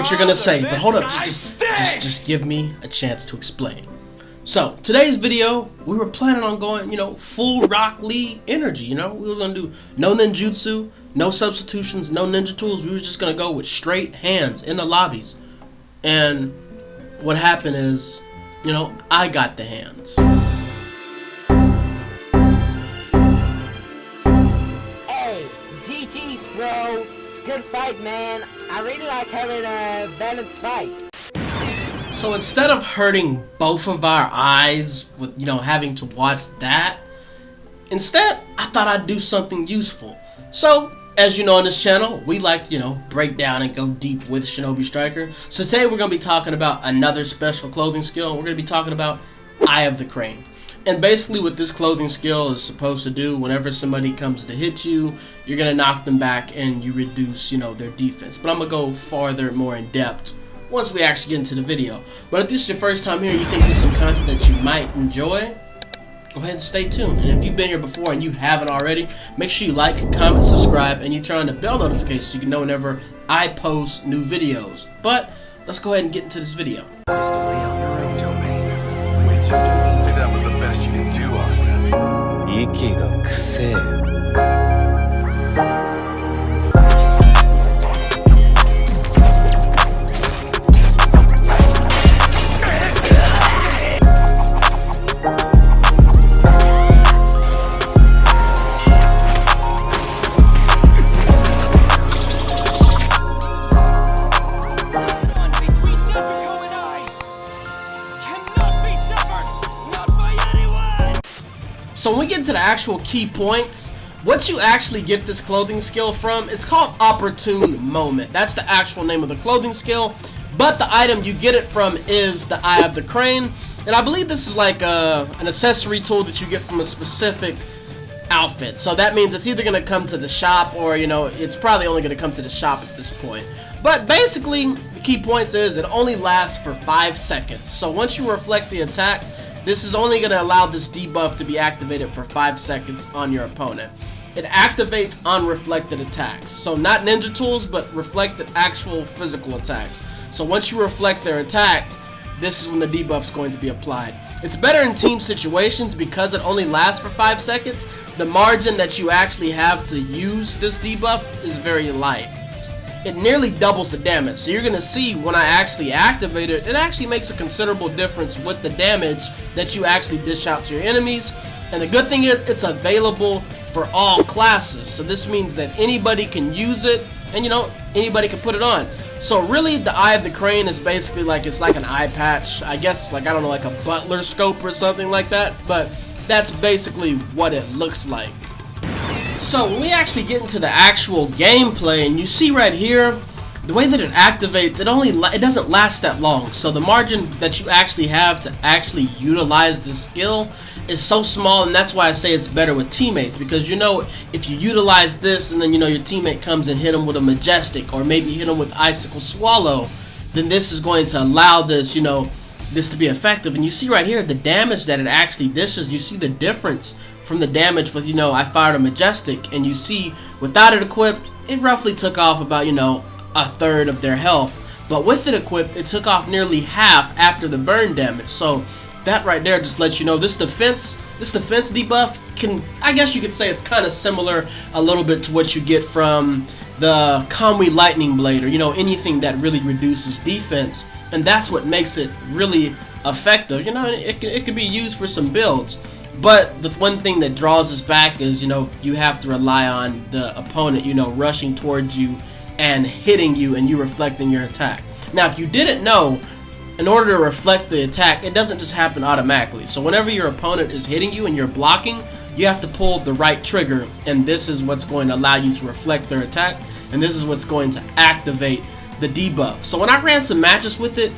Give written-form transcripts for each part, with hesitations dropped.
what you're gonna say, but hold up, just give me a chance to explain. So, today's video, we were planning on going, full Rock Lee energy, We were gonna do no ninjutsu, no substitutions, no ninja tools. We were just gonna go with straight hands in the lobbies. And what happened is, I got the hands. Hey, GG's, bro. Good fight, man. I really like having a balanced fight. So instead of hurting both of our eyes with, having to watch that, instead, I thought I'd do something useful. So, as you know on this channel, we like to, break down and go deep with Shinobi Striker. So today we're going to be talking about another special clothing skill. We're going to be talking about Eye of the Crane. And basically what this clothing skill is supposed to do, whenever somebody comes to hit you, you're going to knock them back and you reduce, their defense. But I'm going to go farther, more in depth once we actually get into the video. But if this is your first time here and you think there's some content that you might enjoy, go ahead and stay tuned. And if you've been here before and you haven't already, make sure you like, comment, subscribe, and you turn on the bell notification so you can know whenever I post new videos. But let's go ahead and get into this video. Is to lay out your own domain. Wait, so that was the best you can do, Austin. Iki ga kusei. So when we get into the actual key points, what you actually get this clothing skill from, it's called Opportune Moment. That's the actual name of the clothing skill, but the item you get it from is the Eye of the Crane. And I believe this is like an accessory tool that you get from a specific outfit. So that means it's either going to come to the shop or, it's probably only going to come to the shop at this point. But basically, the key points is it only lasts for 5 seconds. So once you reflect the attack, this is only going to allow this debuff to be activated for 5 seconds on your opponent. It activates on reflected attacks. So not ninja tools, but reflected actual physical attacks. So once you reflect their attack, this is when the debuff is going to be applied. It's better in team situations because it only lasts for 5 seconds. The margin that you actually have to use this debuff is very light. It nearly doubles the damage. So you're going to see when I actually activate it, it actually makes a considerable difference with the damage that you actually dish out to your enemies. And the good thing is it's available for all classes. So this means that anybody can use it and anybody can put it on. So really the Eye of the Crane is basically it's like an eye patch. I guess like a butler scope or something like that. But that's basically what it looks like. So when we actually get into the actual gameplay, and you see right here, the way that it activates, it doesn't last that long. So the margin that you actually have to actually utilize this skill is so small, and that's why I say it's better with teammates. Because if you utilize this and then your teammate comes and hit them with a Majestic or maybe hit them with Icicle Swallow, then this is going to allow this, this to be effective. And you see right here the damage that it actually dishes. You see the difference from the damage with, I fired a Majestic, and you see without it equipped, it roughly took off about, a third of their health. But with it equipped, it took off nearly half after the burn damage. So that right there just lets you know this defense debuff I guess you could say it's kind of similar a little bit to what you get from the Kamui Lightning Blade or, anything that really reduces defense. And that's what makes it really effective. It could be used for some builds. But the one thing that draws us back is, you have to rely on the opponent, rushing towards you and hitting you and you reflecting your attack. Now, if you didn't know, in order to reflect the attack, it doesn't just happen automatically. So whenever your opponent is hitting you and you're blocking, you have to pull the right trigger, and this is what's going to allow you to reflect their attack, and this is what's going to activate the debuff. So when I ran some matches with it,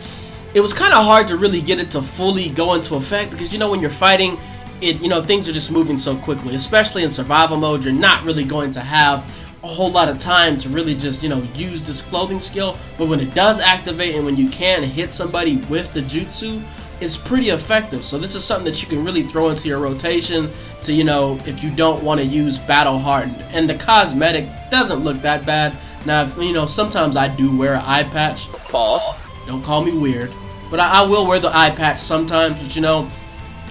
it was kind of hard to really get it to fully go into effect because, when you're fighting, things are just moving so quickly. Especially in survival mode, you're not really going to have a whole lot of time to really just, use this clothing skill. But when it does activate and when you can hit somebody with the jutsu, it's pretty effective. So this is something that you can really throw into your rotation to, if you don't want to use Battle Hardened. And the cosmetic doesn't look that bad. Now, sometimes I do wear an eye patch. Boss. Don't call me weird. But I will wear the eye patch sometimes, but you know,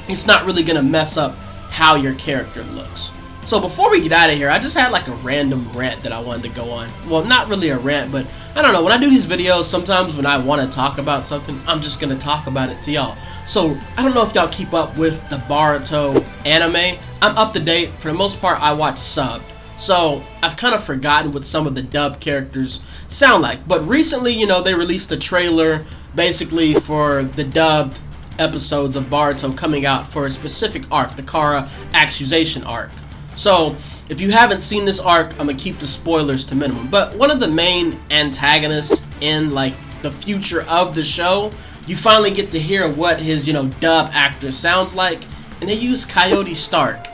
it's not really gonna mess up how your character looks. So before we get out of here, I just had like a random rant that I wanted to go on. Well, not really a rant, but I don't know, when I do these videos, sometimes when I want to talk about something, I'm just gonna talk about it to y'all. So I don't know if y'all keep up with the Boruto anime. I'm up to date. For the most part, I watch subbed. So I've kind of forgotten what some of the dubbed characters sound like. But recently, you know, they released a trailer basically for the dubbed episodes of Boruto coming out for a specific arc, the Kara Accusation arc. So if you haven't seen this arc, I'm gonna keep the spoilers to minimum. But one of the main antagonists in like the future of the show, you finally get to hear what his, you know, dub actor sounds like, and they use Coyote Stark.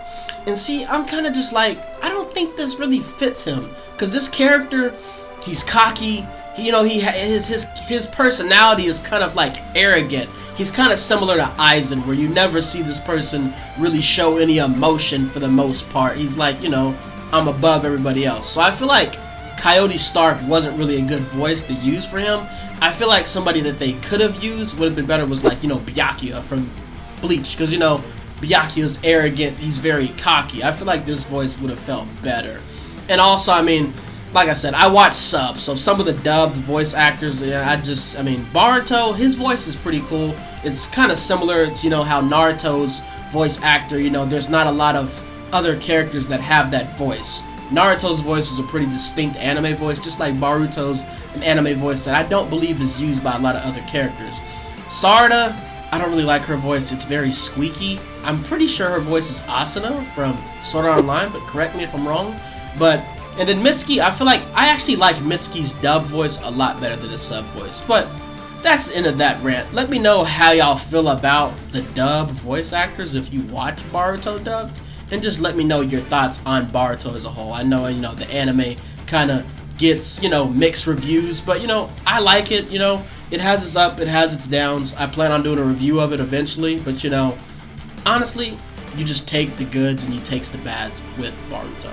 And see, I'm kind of just like, I don't think this really fits him, because this character, he's cocky. You know, his personality is kind of like arrogant. He's kind of similar to Aizen, where you never see this person really show any emotion for the most part. He's like, you know, I'm above everybody else. So I feel like Coyote Stark wasn't really a good voice to use for him. I feel like somebody that they could have used would have been better was like, you know, Byakuya from Bleach, because you know, Byakuya's arrogant, he's very cocky. I feel like this voice would have felt better. And also, I mean, like I said, I watch subs, so some of the dubbed voice actors, yeah, I mean, Boruto, his voice is pretty cool. It's kind of similar to, you know, how Naruto's voice actor, you know, there's not a lot of other characters that have that voice. Naruto's voice is a pretty distinct anime voice, just like Boruto's an anime voice that I don't believe is used by a lot of other characters. Sarada, I don't really like her voice, it's very squeaky. I'm pretty sure her voice is Asuna from Sword Art Online, but correct me if I'm wrong. And then Mitsuki, I feel like I actually like Mitsuki's dub voice a lot better than his sub voice. But that's the end of that rant. Let me know how y'all feel about the dub voice actors if you watch Boruto dubbed, and just let me know your thoughts on Boruto as a whole. I know, you know, the anime kind of gets, you know, mixed reviews, but you know, I like it. You know, it has its up, it has its downs. I plan on doing a review of it eventually, but you know, honestly, you just take the goods and you take the bads with Boruto.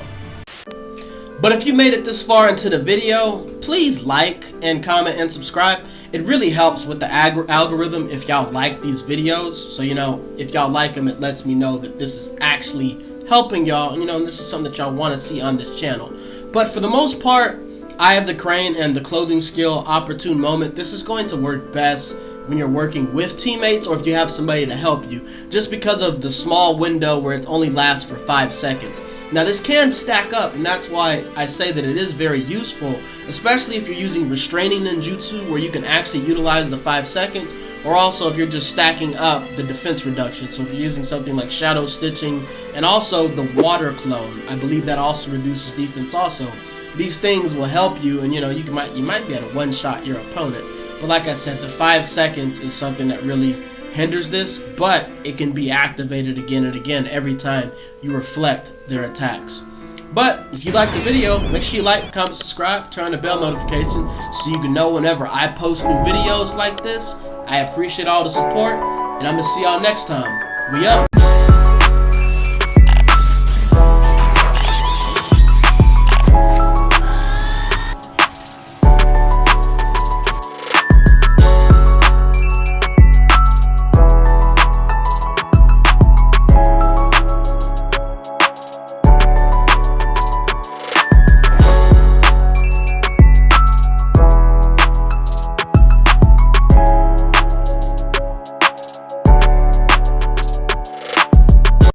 But if you made it this far into the video, please like and comment and subscribe. It really helps with the algorithm if y'all like these videos. So, you know, if y'all like them, it lets me know that this is actually helping y'all. And, you know, and this is something that y'all want to see on this channel. But for the most part, I have the crane and the clothing skill Opportune Moment. This is going to work best when you're working with teammates or if you have somebody to help you, just because of the small window where it only lasts for 5 seconds. Now this can stack up, and that's why I say that it is very useful, especially if you're using restraining ninjutsu where you can actually utilize the 5 seconds, or also if you're just stacking up the defense reduction. So if you're using something like shadow stitching and also the water clone, I believe that also reduces defense also. These things will help you, and you know, you might be able to one-shot your opponent. But like I said, the 5 seconds is something that really hinders this, but it can be activated again and again every time you reflect their attacks. But if you like the video, make sure you like, comment, subscribe, turn on the bell notification so you can know whenever I post new videos like this. I appreciate all the support, and I'm gonna see y'all next time. We up.